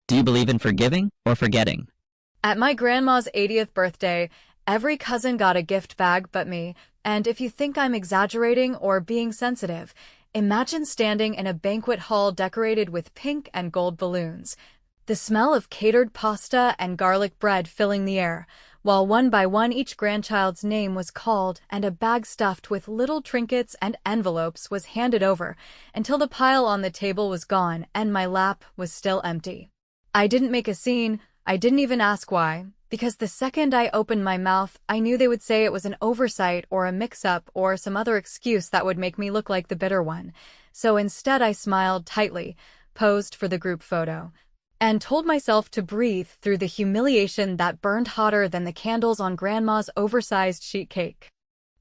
Do you believe in forgiving or forgetting? At my grandma's 80th birthday, every cousin got a gift bag but me, and if you think I'm exaggerating or being sensitive, imagine standing in a banquet hall decorated with pink and gold balloons, the smell of catered pasta and garlic bread filling the air, while one by one each grandchild's name was called and a bag stuffed with little trinkets and envelopes was handed over until the pile on the table was gone and my lap was still empty. I didn't make a scene. I didn't even ask why, because the second I opened my mouth, I knew they would say it was an oversight or a mix-up or some other excuse that would make me look like the bitter one. So instead I smiled tightly, posed for the group photo, and told myself to breathe through the humiliation that burned hotter than the candles on Grandma's oversized sheet cake.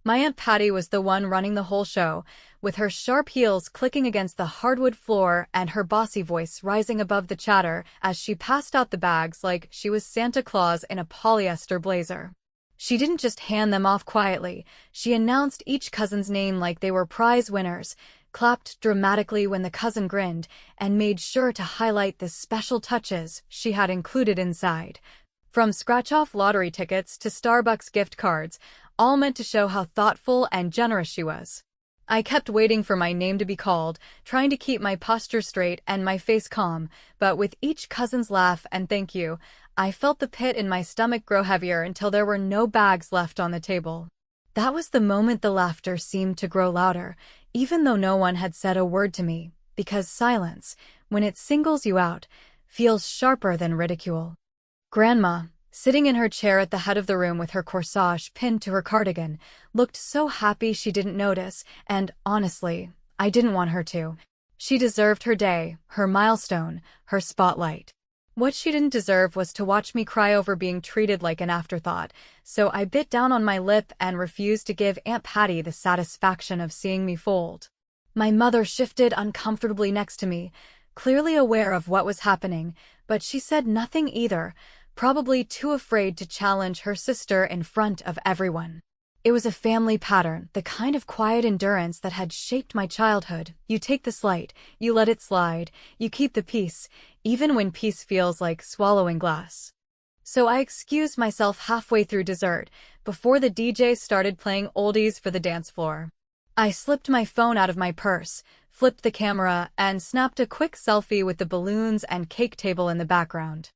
My Aunt Patty was the one running the whole show, with her sharp heels clicking against the hardwood floor and her bossy voice rising above the chatter as she passed out the bags like she was Santa Claus in a polyester blazer. She didn't just hand them off quietly, she announced each cousin's name like they were prize winners, clapped dramatically when the cousin grinned, and made sure to highlight the special touches she had included inside. From scratch-off lottery tickets to Starbucks gift cards, all meant to show how thoughtful and generous she was. I kept waiting for my name to be called, trying to keep my posture straight and my face calm, but with each cousin's laugh and thank you, I felt the pit in my stomach grow heavier until there were no bags left on the table. That was the moment the laughter seemed to grow louder, even though no one had said a word to me, because silence, when it singles you out, feels sharper than ridicule. Grandma, sitting in her chair at the head of the room with her corsage pinned to her cardigan, looked so happy she didn't notice, and honestly, I didn't want her to. She deserved her day, her milestone, her spotlight. What she didn't deserve was to watch me cry over being treated like an afterthought, so I bit down on my lip and refused to give Aunt Patty the satisfaction of seeing me fold. My mother shifted uncomfortably next to me, clearly aware of what was happening, but she said nothing either, probably too afraid to challenge her sister in front of everyone. It was a family pattern, the kind of quiet endurance that had shaped my childhood. You take the slight, you let it slide, you keep the peace, even when peace feels like swallowing glass. So I excused myself halfway through dessert, before the DJ started playing oldies for the dance floor. I slipped my phone out of my purse, flipped the camera, and snapped a quick selfie with the balloons and cake table in the background.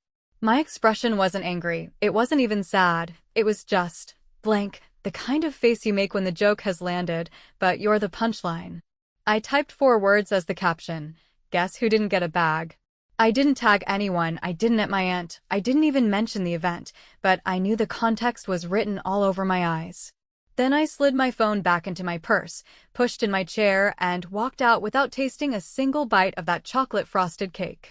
My expression wasn't angry, it wasn't even sad, it was just blank, the kind of face you make when the joke has landed, but you're the punchline. I typed 4 words as the caption. Guess who didn't get a bag? I didn't tag anyone, I didn't at my aunt, I didn't even mention the event, but I knew the context was written all over my eyes. Then I slid my phone back into my purse, pushed in my chair, and walked out without tasting a single bite of that chocolate-frosted cake.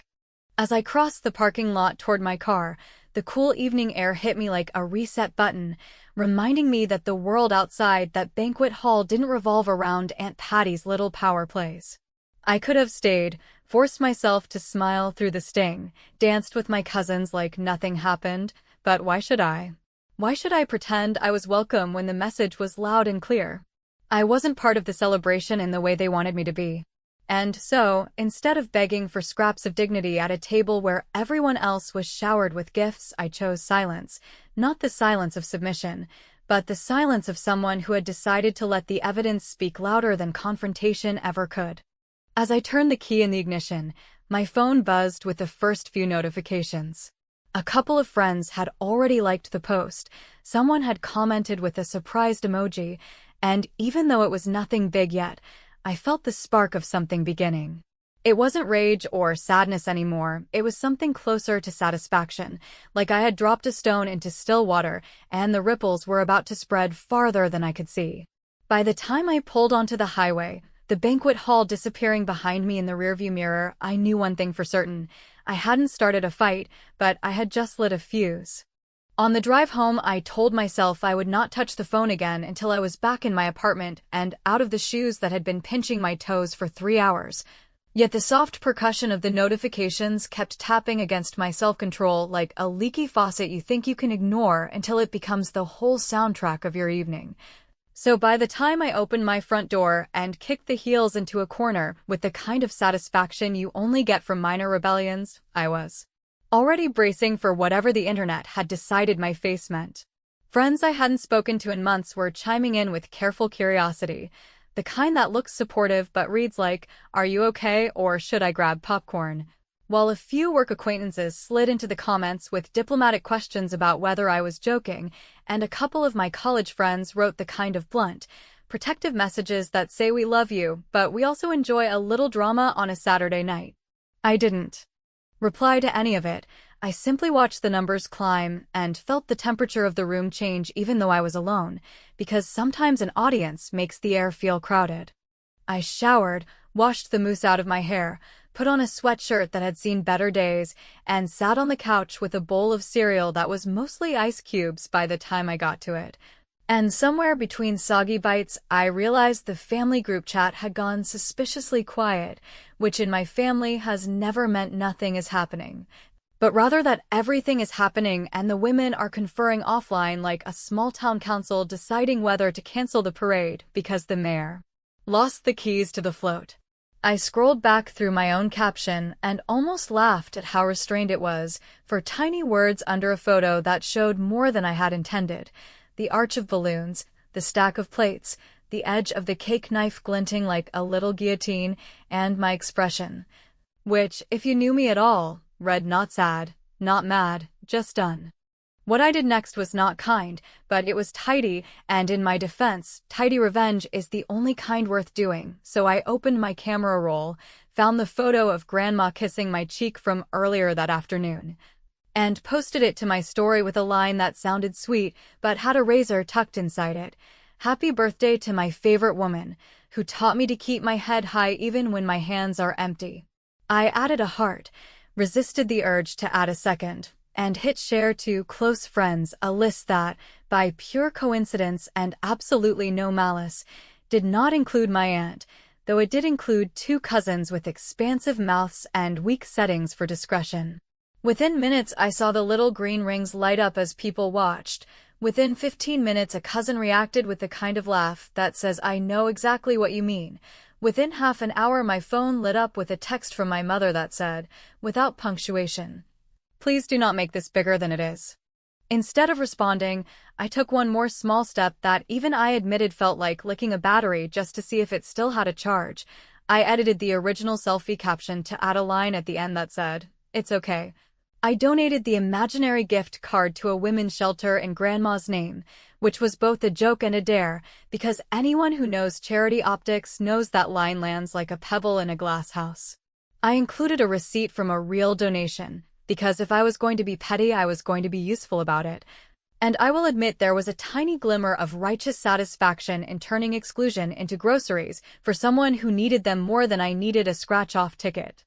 As I crossed the parking lot toward my car, the cool evening air hit me like a reset button, reminding me that the world outside that banquet hall didn't revolve around Aunt Patty's little power plays. I could have stayed, forced myself to smile through the sting, danced with my cousins like nothing happened, but why should I? Why should I pretend I was welcome when the message was loud and clear? I wasn't part of the celebration in the way they wanted me to be. And so, instead of begging for scraps of dignity at a table where everyone else was showered with gifts, I chose silence, not the silence of submission, but the silence of someone who had decided to let the evidence speak louder than confrontation ever could. As I turned the key in the ignition, my phone buzzed with the first few notifications. A couple of friends had already liked the post, someone had commented with a surprised emoji, and even though it was nothing big yet, I felt the spark of something beginning. It wasn't rage or sadness anymore, it was something closer to satisfaction, like I had dropped a stone into still water and the ripples were about to spread farther than I could see. By the time I pulled onto the highway, the banquet hall disappearing behind me in the rearview mirror, I knew one thing for certain. I hadn't started a fight, but I had just lit a fuse. On the drive home, I told myself I would not touch the phone again until I was back in my apartment and out of the shoes that had been pinching my toes for 3 hours. Yet the soft percussion of the notifications kept tapping against my self-control like a leaky faucet you think you can ignore until it becomes the whole soundtrack of your evening. So by the time I opened my front door and kicked the heels into a corner with the kind of satisfaction you only get from minor rebellions, I was already bracing for whatever the internet had decided my face meant. Friends I hadn't spoken to in months were chiming in with careful curiosity, the kind that looks supportive but reads like, "Are you okay?" or "Should I grab popcorn?" While a few work acquaintances slid into the comments with diplomatic questions about whether I was joking, and a couple of my college friends wrote the kind of blunt, protective messages that say we love you, but we also enjoy a little drama on a Saturday night. I didn't reply to any of it. I simply watched the numbers climb and felt the temperature of the room change even though I was alone, because sometimes an audience makes the air feel crowded. I showered, washed the mousse out of my hair, put on a sweatshirt that had seen better days, and sat on the couch with a bowl of cereal that was mostly ice cubes by the time I got to it. And somewhere between soggy bites, I realized the family group chat had gone suspiciously quiet, which in my family has never meant nothing is happening, but rather that everything is happening and the women are conferring offline like a small-town council deciding whether to cancel the parade because the mayor lost the keys to the float. I scrolled back through my own caption and almost laughed at how restrained it was, for tiny words under a photo that showed more than I had intended. The arch of balloons, the stack of plates, the edge of the cake knife glinting like a little guillotine, and my expression, which, if you knew me at all, read not sad, not mad, just done. What I did next was not kind, but it was tidy, and in my defense, tidy revenge is the only kind worth doing, so I opened my camera roll, found the photo of Grandma kissing my cheek from earlier that afternoon, and posted it to my story with a line that sounded sweet but had a razor tucked inside it. "Happy birthday to my favorite woman, who taught me to keep my head high even when my hands are empty." I added a heart, resisted the urge to add a second, and hit share to close friends, a list that, by pure coincidence and absolutely no malice, did not include my aunt, though it did include 2 cousins with expansive mouths and weak settings for discretion. Within minutes, I saw the little green rings light up as people watched. Within 15 minutes, a cousin reacted with the kind of laugh that says, "I know exactly what you mean." Within half an hour, my phone lit up with a text from my mother that said, without punctuation, "Please do not make this bigger than it is." Instead of responding, I took one more small step that even I admitted felt like licking a battery just to see if it still had a charge. I edited the original selfie caption to add a line at the end that said, "It's okay." I donated the imaginary gift card to a women's shelter in Grandma's name, which was both a joke and a dare, because anyone who knows charity optics knows that line lands like a pebble in a glass house. I included a receipt from a real donation, because if I was going to be petty, I was going to be useful about it. And I will admit there was a tiny glimmer of righteous satisfaction in turning exclusion into groceries for someone who needed them more than I needed a scratch-off ticket.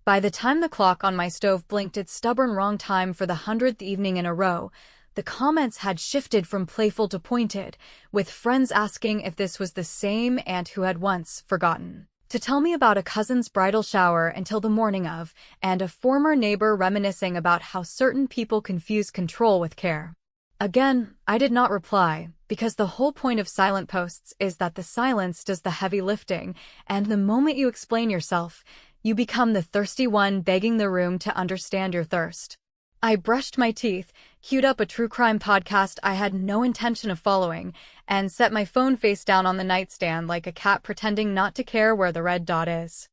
By the time the clock on my stove blinked its stubborn wrong time for the 100th evening in a row, the comments had shifted from playful to pointed, with friends asking if this was the same aunt who had once forgotten to tell me about a cousin's bridal shower until the morning of, and a former neighbor reminiscing about how certain people confuse control with care. Again, I did not reply, because the whole point of silent posts is that the silence does the heavy lifting, and the moment you explain yourself, you become the thirsty one begging the room to understand your thirst. I brushed my teeth, queued up a true crime podcast I had no intention of following, and set my phone face down on the nightstand like a cat pretending not to care where the red dot is.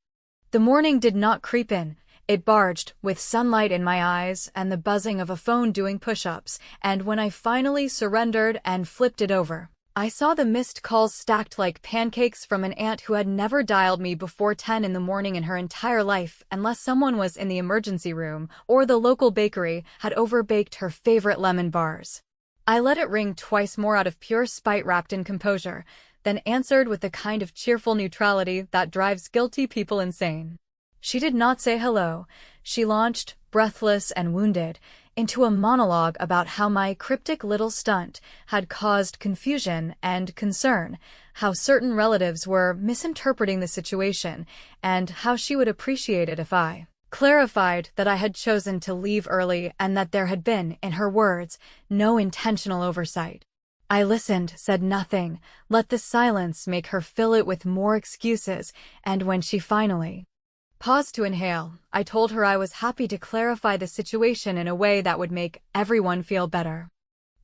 The morning did not creep in. It barged, with sunlight in my eyes and the buzzing of a phone doing push-ups, and when I finally surrendered and flipped it over, I saw the missed calls stacked like pancakes from an aunt who had never dialed me before 10 in the morning in her entire life unless someone was in the emergency room or the local bakery had overbaked her favorite lemon bars. I let it ring twice more out of pure spite wrapped in composure, then answered with the kind of cheerful neutrality that drives guilty people insane. She did not say hello. She launched, breathless and wounded, into a monologue about how my cryptic little stunt had caused confusion and concern, how certain relatives were misinterpreting the situation, and how she would appreciate it if I clarified that I had chosen to leave early and that there had been, in her words, no intentional oversight. I listened, said nothing, let the silence make her fill it with more excuses, and when she finally Pause to inhale. I told her I was happy to clarify the situation in a way that would make everyone feel better.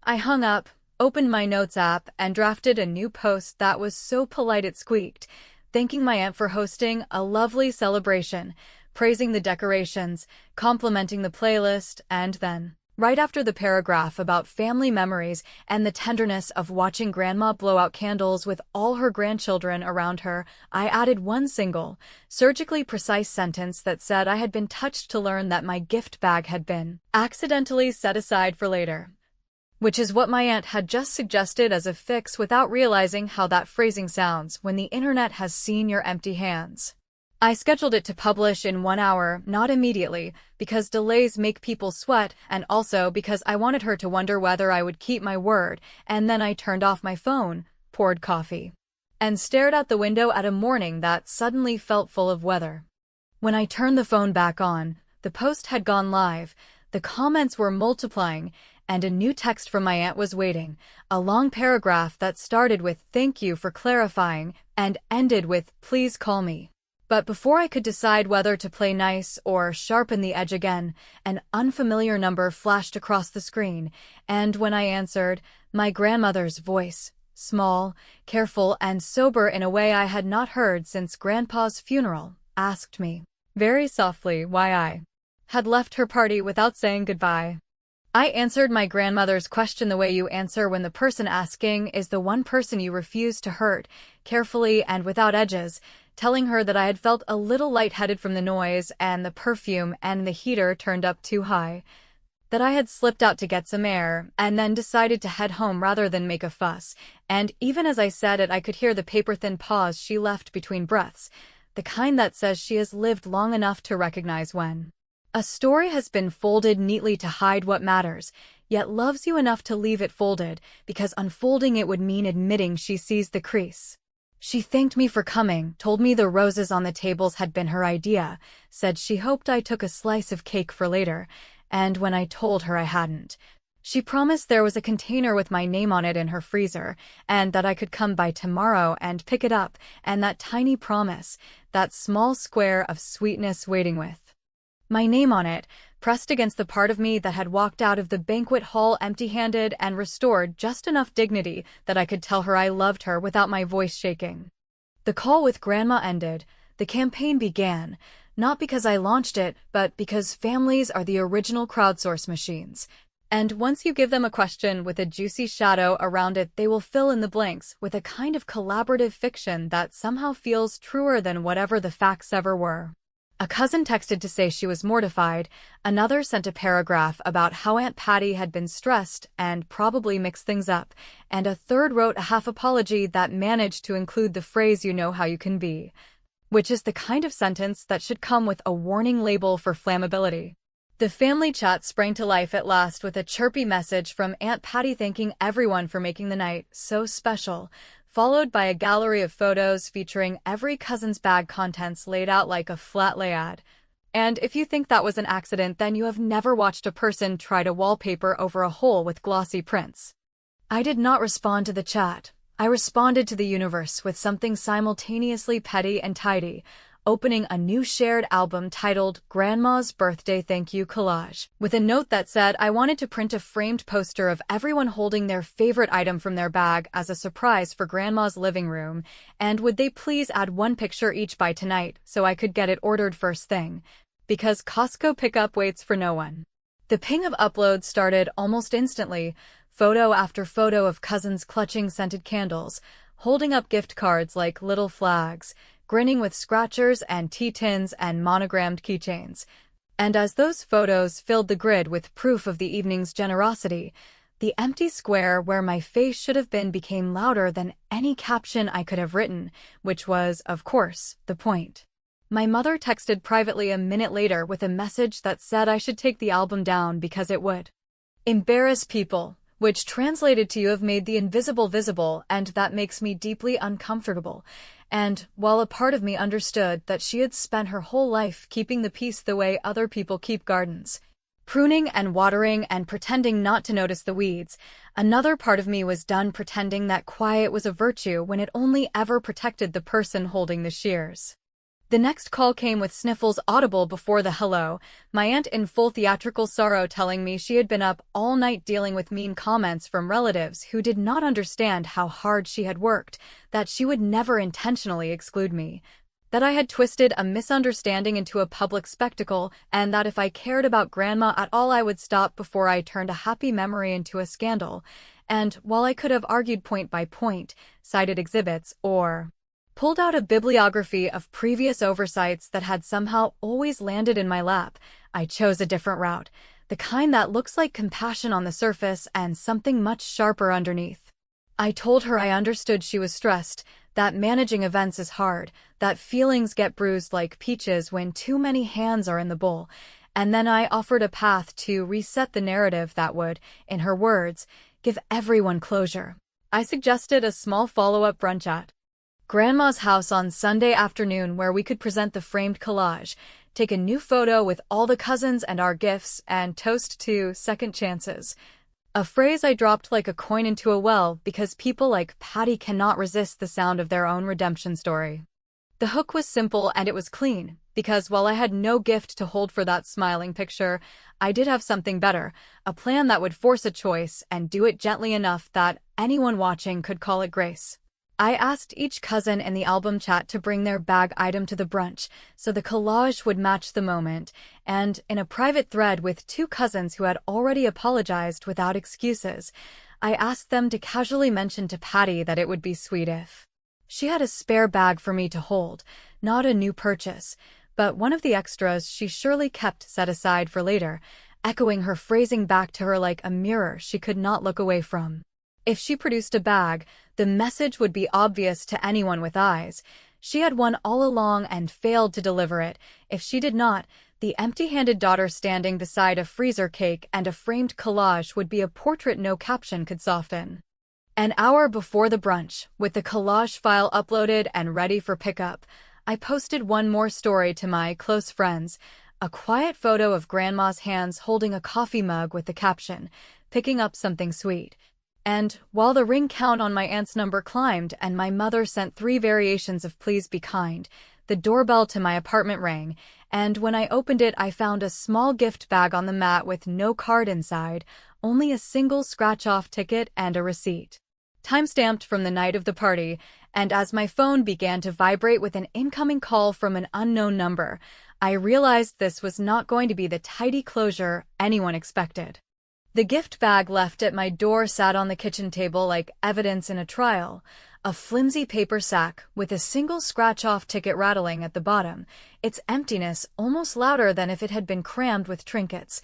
I hung up, opened my notes app, and drafted a new post that was so polite it squeaked, thanking my aunt for hosting a lovely celebration, praising the decorations, complimenting the playlist, and then, right after the paragraph about family memories and the tenderness of watching Grandma blow out candles with all her grandchildren around her, I added one single, surgically precise sentence that said I had been touched to learn that my gift bag had been accidentally set aside for later. Which is what my aunt had just suggested as a fix without realizing how that phrasing sounds when the internet has seen your empty hands. I scheduled it to publish in 1 hour, not immediately, because delays make people sweat, and also because I wanted her to wonder whether I would keep my word, and then I turned off my phone, poured coffee, and stared out the window at a morning that suddenly felt full of weather. When I turned the phone back on, the post had gone live, the comments were multiplying, and a new text from my aunt was waiting, a long paragraph that started with "Thank you for clarifying" and ended with "Please call me." But before I could decide whether to play nice or sharpen the edge again, an unfamiliar number flashed across the screen, and when I answered, my grandmother's voice, small, careful, and sober in a way I had not heard since Grandpa's funeral, asked me, very softly, why I had left her party without saying goodbye. I answered my grandmother's question the way you answer when the person asking is the one person you refuse to hurt, carefully and without edges, telling her that I had felt a little lightheaded from the noise and the perfume and the heater turned up too high, that I had slipped out to get some air and then decided to head home rather than make a fuss, and even as I said it I could hear the paper-thin pause she left between breaths, the kind that says she has lived long enough to recognize when a story has been folded neatly to hide what matters, yet loves you enough to leave it folded, because unfolding it would mean admitting she sees the crease. She thanked me for coming, told me the roses on the tables had been her idea, said she hoped I took a slice of cake for later, and when I told her I hadn't, she promised there was a container with my name on it in her freezer, and that I could come by tomorrow and pick it up, and that tiny promise, that small square of sweetness waiting with my name on it, pressed against the part of me that had walked out of the banquet hall empty-handed and restored just enough dignity that I could tell her I loved her without my voice shaking. The call with Grandma ended. The campaign began, not because I launched it, but because families are the original crowdsource machines. And once you give them a question with a juicy shadow around it, they will fill in the blanks with a kind of collaborative fiction that somehow feels truer than whatever the facts ever were. A cousin texted to say she was mortified, another sent a paragraph about how Aunt Patty had been stressed and probably mixed things up, and a third wrote a half apology that managed to include the phrase "you know how you can be," which is the kind of sentence that should come with a warning label for flammability. The family chat sprang to life at last with a chirpy message from Aunt Patty thanking everyone for making the night so special, followed by a gallery of photos featuring every cousin's bag contents laid out like a flat lay ad. And if you think that was an accident, then you have never watched a person try to wallpaper over a hole with glossy prints. I did not respond to the chat. I responded to the universe with something simultaneously petty and tidy, opening a new shared album titled Grandma's Birthday Thank You Collage, with a note that said I wanted to print a framed poster of everyone holding their favorite item from their bag as a surprise for Grandma's living room, and would they please add one picture each by tonight so I could get it ordered first thing, because Costco pickup waits for no one. The ping of uploads started almost instantly, photo after photo of cousins clutching scented candles, holding up gift cards like little flags, grinning with scratchers and tea tins and monogrammed keychains. And as those photos filled the grid with proof of the evening's generosity, the empty square where my face should have been became louder than any caption I could have written, which was, of course, the point. My mother texted privately a minute later with a message that said I should take the album down because it would embarrass people, which translated to "you have made the invisible visible, and that makes me deeply uncomfortable." And, while a part of me understood that she had spent her whole life keeping the peace the way other people keep gardens, pruning and watering and pretending not to notice the weeds, another part of me was done pretending that quiet was a virtue when it only ever protected the person holding the shears. The next call came with sniffles audible before the hello, my aunt in full theatrical sorrow telling me she had been up all night dealing with mean comments from relatives who did not understand how hard she had worked, that she would never intentionally exclude me, that I had twisted a misunderstanding into a public spectacle, and that if I cared about Grandma at all I would stop before I turned a happy memory into a scandal. And while I could have argued point by point, cited exhibits, or pulled out a bibliography of previous oversights that had somehow always landed in my lap, I chose a different route, the kind that looks like compassion on the surface and something much sharper underneath. I told her I understood she was stressed, that managing events is hard, that feelings get bruised like peaches when too many hands are in the bowl, and then I offered a path to reset the narrative that would, in her words, give everyone closure. I suggested a small follow-up brunch at Grandma's house on Sunday afternoon where we could present the framed collage, take a new photo with all the cousins and our gifts, and toast to second chances. A phrase I dropped like a coin into a well because people like Patty cannot resist the sound of their own redemption story. The hook was simple and it was clean, because while I had no gift to hold for that smiling picture, I did have something better, a plan that would force a choice and do it gently enough that anyone watching could call it grace. I asked each cousin in the album chat to bring their bag item to the brunch, so the collage would match the moment, and in a private thread with two cousins who had already apologized without excuses, I asked them to casually mention to Patty that it would be sweet if she had a spare bag for me to hold, not a new purchase, but one of the extras she surely kept set aside for later, echoing her phrasing back to her like a mirror she could not look away from. If she produced a bag, the message would be obvious to anyone with eyes. She had one all along and failed to deliver it. If she did not, the empty-handed daughter standing beside a freezer cake and a framed collage would be a portrait no caption could soften. An hour before the brunch, with the collage file uploaded and ready for pickup, I posted one more story to my close friends, a quiet photo of Grandma's hands holding a coffee mug with the caption, "Picking up something sweet." And while the ring count on my aunt's number climbed and my mother sent 3 variations of "Please be kind," the doorbell to my apartment rang, and when I opened it I found a small gift bag on the mat with no card inside, only a single scratch-off ticket and a receipt. Time-stamped from the night of the party, and as my phone began to vibrate with an incoming call from an unknown number, I realized this was not going to be the tidy closure anyone expected. The gift bag left at my door sat on the kitchen table like evidence in a trial, a flimsy paper sack with a single scratch-off ticket rattling at the bottom, its emptiness almost louder than if it had been crammed with trinkets,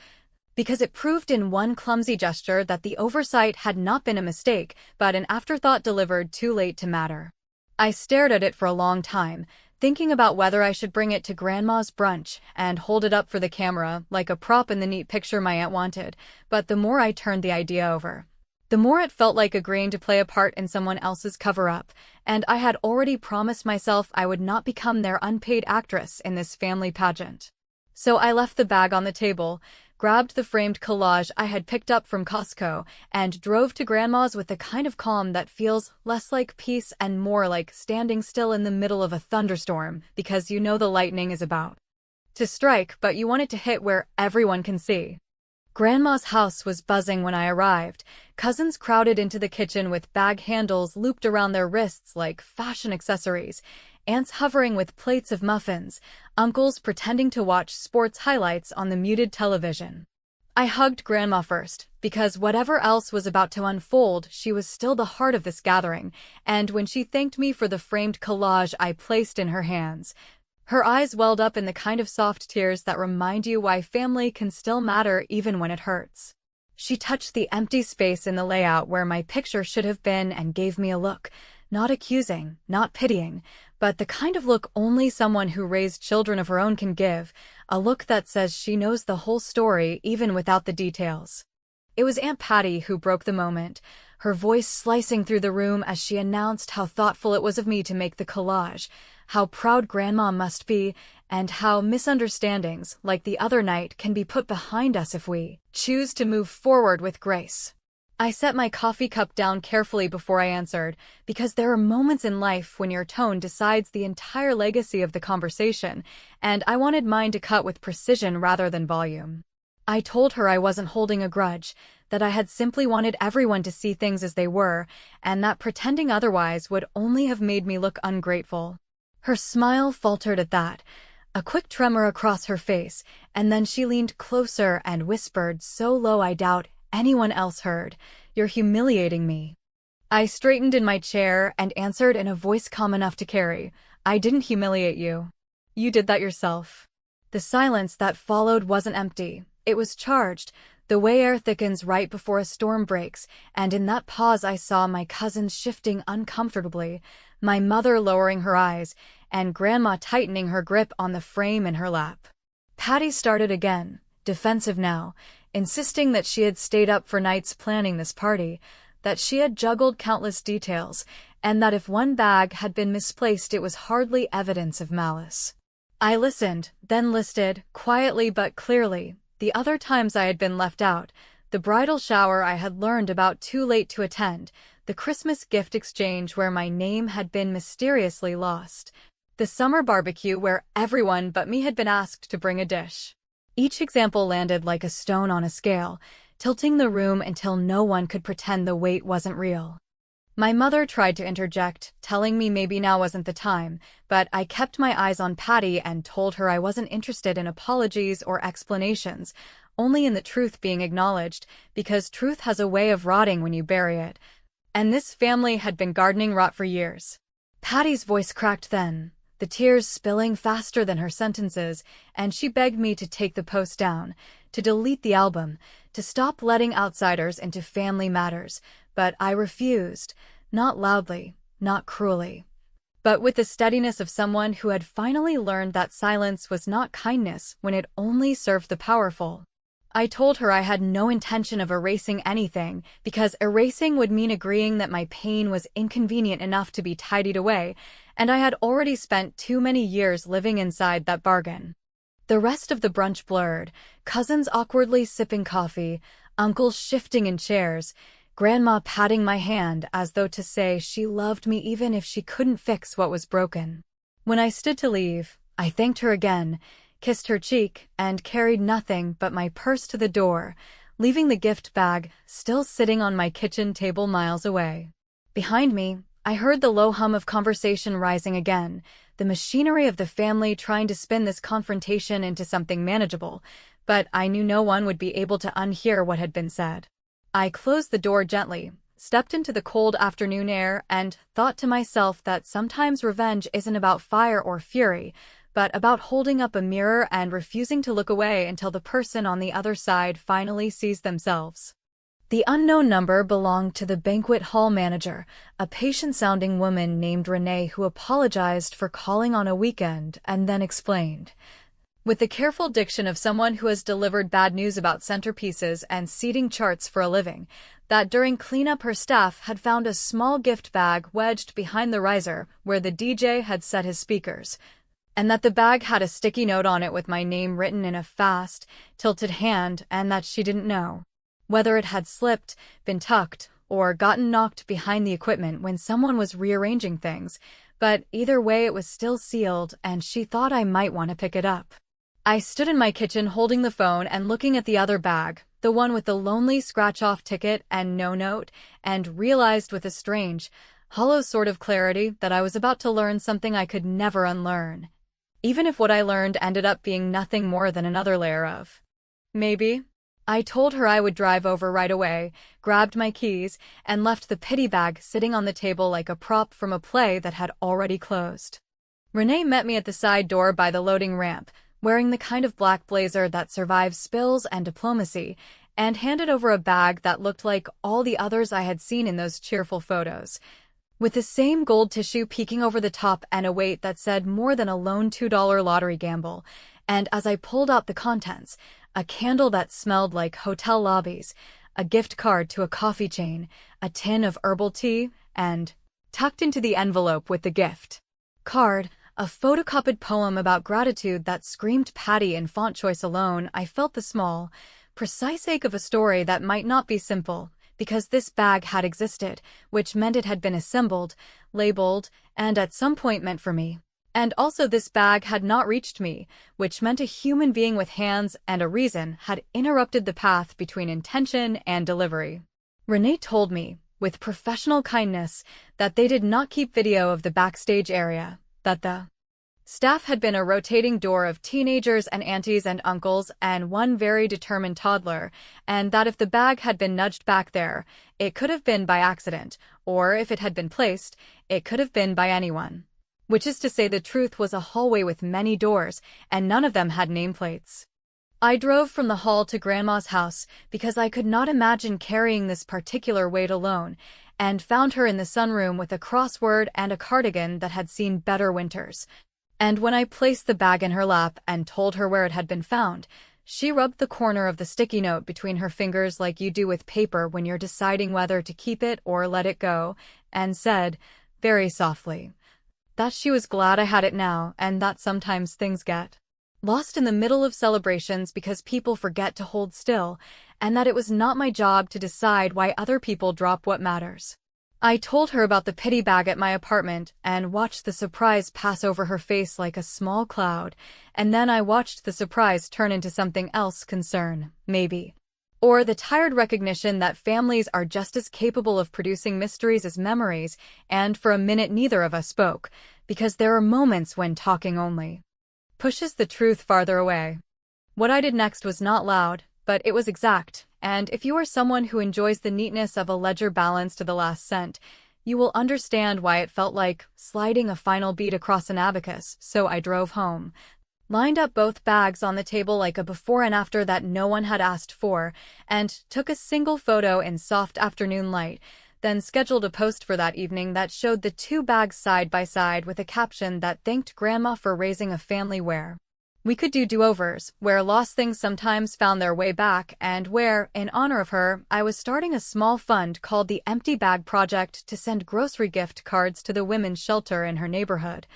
because it proved in one clumsy gesture that the oversight had not been a mistake, but an afterthought delivered too late to matter. I stared at it for a long time, thinking about whether I should bring it to Grandma's brunch and hold it up for the camera like a prop in the neat picture my aunt wanted, but the more I turned the idea over, the more it felt like agreeing to play a part in someone else's cover-up, and I had already promised myself I would not become their unpaid actress in this family pageant. So I left the bag on the table, grabbed the framed collage I had picked up from Costco, and drove to Grandma's with the kind of calm that feels less like peace and more like standing still in the middle of a thunderstorm, because you know the lightning is about to strike, but you want it to hit where everyone can see. Grandma's house was buzzing when I arrived. Cousins crowded into the kitchen with bag handles looped around their wrists like fashion accessories, aunts hovering with plates of muffins, uncles pretending to watch sports highlights on the muted television. I hugged Grandma first, because whatever else was about to unfold, she was still the heart of this gathering, and when she thanked me for the framed collage I placed in her hands, her eyes welled up in the kind of soft tears that remind you why family can still matter even when it hurts. She touched the empty space in the layout where my picture should have been and gave me a look, not accusing, not pitying, but the kind of look only someone who raised children of her own can give, a look that says she knows the whole story even without the details. It was Aunt Patty who broke the moment, her voice slicing through the room as she announced how thoughtful it was of me to make the collage, how proud Grandma must be, and how misunderstandings, like the other night, can be put behind us if we choose to move forward with grace. I set my coffee cup down carefully before I answered, because there are moments in life when your tone decides the entire legacy of the conversation, and I wanted mine to cut with precision rather than volume. I told her I wasn't holding a grudge, that I had simply wanted everyone to see things as they were, and that pretending otherwise would only have made me look ungrateful. Her smile faltered at that, a quick tremor across her face, and then she leaned closer and whispered so low I doubt anyone else heard, "You're humiliating me." I straightened in my chair and answered in a voice calm enough to carry, "I didn't humiliate you. You did that yourself." The silence that followed wasn't empty. It was charged, the way air thickens right before a storm breaks, and in that pause I saw my cousins shifting uncomfortably, my mother lowering her eyes, and Grandma tightening her grip on the frame in her lap. Patty started again, defensive now, insisting that she had stayed up for nights planning this party, that she had juggled countless details, and that if one bag had been misplaced it was hardly evidence of malice. I listened, then listed, quietly but clearly, the other times I had been left out, the bridal shower I had learned about too late to attend, the Christmas gift exchange where my name had been mysteriously lost, the summer barbecue where everyone but me had been asked to bring a dish. Each example landed like a stone on a scale, tilting the room until no one could pretend the weight wasn't real. My mother tried to interject, telling me maybe now wasn't the time, but I kept my eyes on Patty and told her I wasn't interested in apologies or explanations, only in the truth being acknowledged, because truth has a way of rotting when you bury it. And this family had been gardening rot for years. Patty's voice cracked then, the tears spilling faster than her sentences, and she begged me to take the post down, to delete the album, to stop letting outsiders into family matters, but I refused, not loudly, not cruelly, but with the steadiness of someone who had finally learned that silence was not kindness when it only served the powerful. I told her I had no intention of erasing anything, because erasing would mean agreeing that my pain was inconvenient enough to be tidied away, and I had already spent too many years living inside that bargain. The rest of the brunch blurred, cousins awkwardly sipping coffee, uncles shifting in chairs, Grandma patting my hand as though to say she loved me even if she couldn't fix what was broken. When I stood to leave, I thanked her again, kissed her cheek, and carried nothing but my purse to the door, leaving the gift bag still sitting on my kitchen table miles away. Behind me, I heard the low hum of conversation rising again, the machinery of the family trying to spin this confrontation into something manageable, but I knew no one would be able to unhear what had been said. I closed the door gently, stepped into the cold afternoon air, and thought to myself that sometimes revenge isn't about fire or fury, but about holding up a mirror and refusing to look away until the person on the other side finally sees themselves. The unknown number belonged to the banquet hall manager, a patient-sounding woman named Renee who apologized for calling on a weekend and then explained, with the careful diction of someone who has delivered bad news about centerpieces and seating charts for a living, that during cleanup her staff had found a small gift bag wedged behind the riser where the DJ had set his speakers, and that the bag had a sticky note on it with my name written in a fast, tilted hand, and that she didn't know whether it had slipped, been tucked, or gotten knocked behind the equipment when someone was rearranging things, but either way it was still sealed and she thought I might want to pick it up. I stood in my kitchen holding the phone and looking at the other bag, the one with the lonely scratch-off ticket and no note, and realized with a strange, hollow sort of clarity that I was about to learn something I could never unlearn, even if what I learned ended up being nothing more than another layer of maybe. I told her I would drive over right away, grabbed my keys, and left the pity bag sitting on the table like a prop from a play that had already closed. Renee met me at the side door by the loading ramp, wearing the kind of black blazer that survives spills and diplomacy, and handed over a bag that looked like all the others I had seen in those cheerful photos, with the same gold tissue peeking over the top and a weight that said more than a lone $2 lottery gamble. And as I pulled out the contents, a candle that smelled like hotel lobbies, a gift card to a coffee chain, a tin of herbal tea, and, tucked into the envelope with the gift card, a photocopied poem about gratitude that screamed Patty in font choice alone. I felt the small, precise ache of a story that might not be simple, because this bag had existed, which meant it had been assembled, labeled, and at some point meant for me. And also this bag had not reached me, which meant a human being with hands and a reason had interrupted the path between intention and delivery. Renee told me, with professional kindness, that they did not keep video of the backstage area, that the staff had been a rotating door of teenagers and aunties and uncles and one very determined toddler, and that if the bag had been nudged back there, it could have been by accident, or if it had been placed, it could have been by anyone. Which is to say the truth was a hallway with many doors, and none of them had nameplates. I drove from the hall to Grandma's house because I could not imagine carrying this particular weight alone, and found her in the sunroom with a crossword and a cardigan that had seen better winters. And when I placed the bag in her lap and told her where it had been found, she rubbed the corner of the sticky note between her fingers like you do with paper when you're deciding whether to keep it or let it go, and said, very softly, that she was glad I had it now and that sometimes things get lost in the middle of celebrations because people forget to hold still, and that it was not my job to decide why other people drop what matters. I told her about the pity bag at my apartment and watched the surprise pass over her face like a small cloud, and then I watched the surprise turn into something else, concern, maybe. Or the tired recognition that families are just as capable of producing mysteries as memories, and for a minute neither of us spoke, because there are moments when talking only pushes the truth farther away. What I did next was not loud, but it was exact, and if you are someone who enjoys the neatness of a ledger balance to the last cent, you will understand why it felt like sliding a final beat across an abacus. So I drove home, lined up both bags on the table like a before and after that no one had asked for, and took a single photo in soft afternoon light, then scheduled a post for that evening that showed the two bags side by side with a caption that thanked Grandma for raising a family where we could do do-overs, where lost things sometimes found their way back, and where, in honor of her, I was starting a small fund called the Empty Bag Project to send grocery gift cards to the women's shelter in her neighborhood,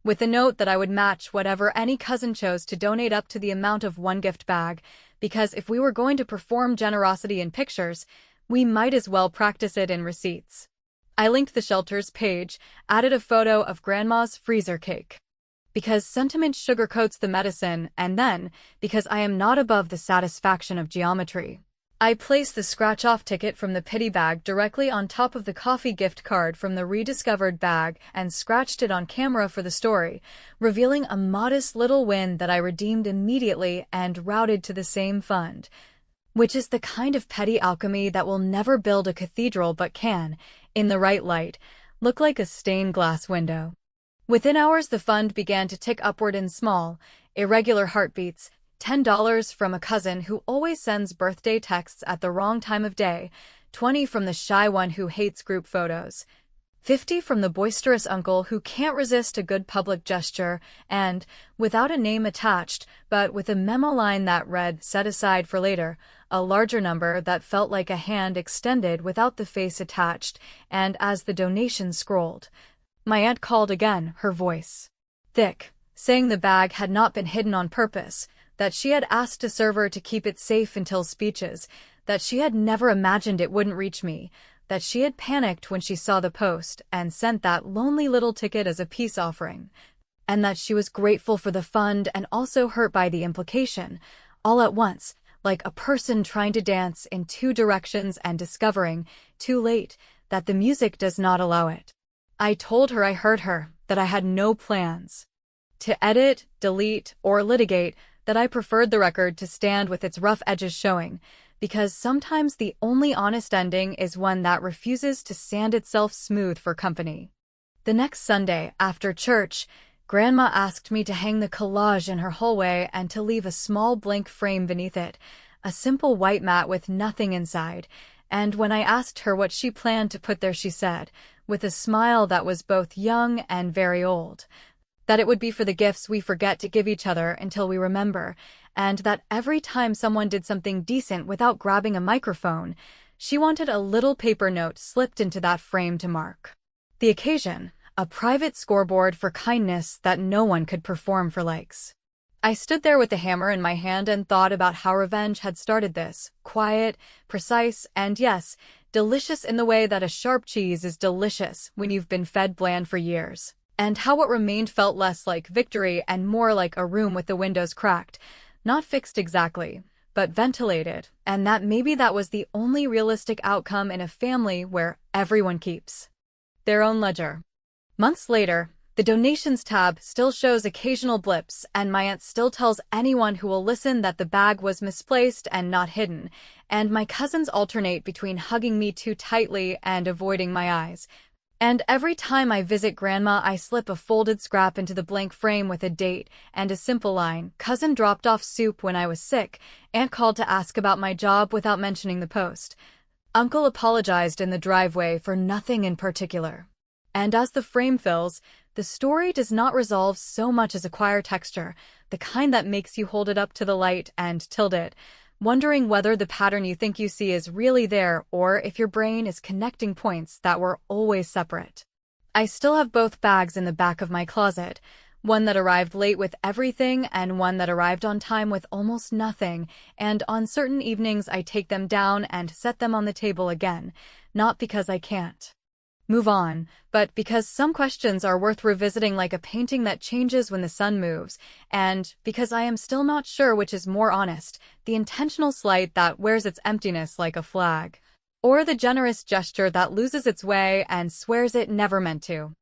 with a note that I would match whatever any cousin chose to donate up to the amount of one gift bag, because if we were going to perform generosity in pictures, we might as well practice it in receipts. I linked the shelter's page, added a photo of Grandma's freezer cake, because sentiment sugarcoats the medicine, and then, because I am not above the satisfaction of geometry, I placed the scratch-off ticket from the pity bag directly on top of the coffee gift card from the rediscovered bag and scratched it on camera for the story, revealing a modest little win that I redeemed immediately and routed to the same fund. Which is the kind of petty alchemy that will never build a cathedral but can, in the right light, look like a stained glass window. Within hours the fund began to tick upward in small, irregular heartbeats, $10 from a cousin who always sends birthday texts at the wrong time of day, $20 from the shy one who hates group photos, $50 from the boisterous uncle who can't resist a good public gesture, and, without a name attached, but with a memo line that read, set aside for later, a larger number that felt like a hand extended without the face attached, and as the donation scrolled, my aunt called again, her voice thick, saying the bag had not been hidden on purpose, that she had asked a server to keep it safe until speeches, that she had never imagined it wouldn't reach me, that she had panicked when she saw the post and sent that lonely little ticket as a peace offering, and that she was grateful for the fund and also hurt by the implication, all at once, like a person trying to dance in two directions and discovering, too late, that the music does not allow it. I told her I heard her, that I had no plans to edit, delete, or litigate, that I preferred the record to stand with its rough edges showing, because sometimes the only honest ending is one that refuses to sand itself smooth for company. The next Sunday, after church, Grandma asked me to hang the collage in her hallway and to leave a small blank frame beneath it, a simple white mat with nothing inside, and when I asked her what she planned to put there she said, with a smile that was both young and very old, that it would be for the gifts we forget to give each other until we remember, and that every time someone did something decent without grabbing a microphone, she wanted a little paper note slipped into that frame to mark the occasion, a private scoreboard for kindness that no one could perform for likes. I stood there with the hammer in my hand and thought about how revenge had started this, quiet, precise, and yes, delicious in the way that a sharp cheese is delicious when you've been fed bland for years. And how what remained felt less like victory and more like a room with the windows cracked, not fixed exactly, but ventilated, and that maybe that was the only realistic outcome in a family where everyone keeps their own ledger. Months later, the donations tab still shows occasional blips, and my aunt still tells anyone who will listen that the bag was misplaced and not hidden, and my cousins alternate between hugging me too tightly and avoiding my eyes. And every time I visit Grandma, I slip a folded scrap into the blank frame with a date and a simple line. Cousin dropped off soup when I was sick. Aunt called to ask about my job without mentioning the post. Uncle apologized in the driveway for nothing in particular. And as the frame fills, the story does not resolve so much as acquire texture, the kind that makes you hold it up to the light and tilt it, wondering whether the pattern you think you see is really there or if your brain is connecting points that were always separate. I still have both bags in the back of my closet, one that arrived late with everything and one that arrived on time with almost nothing, and on certain evenings I take them down and set them on the table again, not because I can't move on, but because some questions are worth revisiting, like a painting that changes when the sun moves, and because I am still not sure which is more honest, the intentional slight that wears its emptiness like a flag, or the generous gesture that loses its way and swears it never meant to.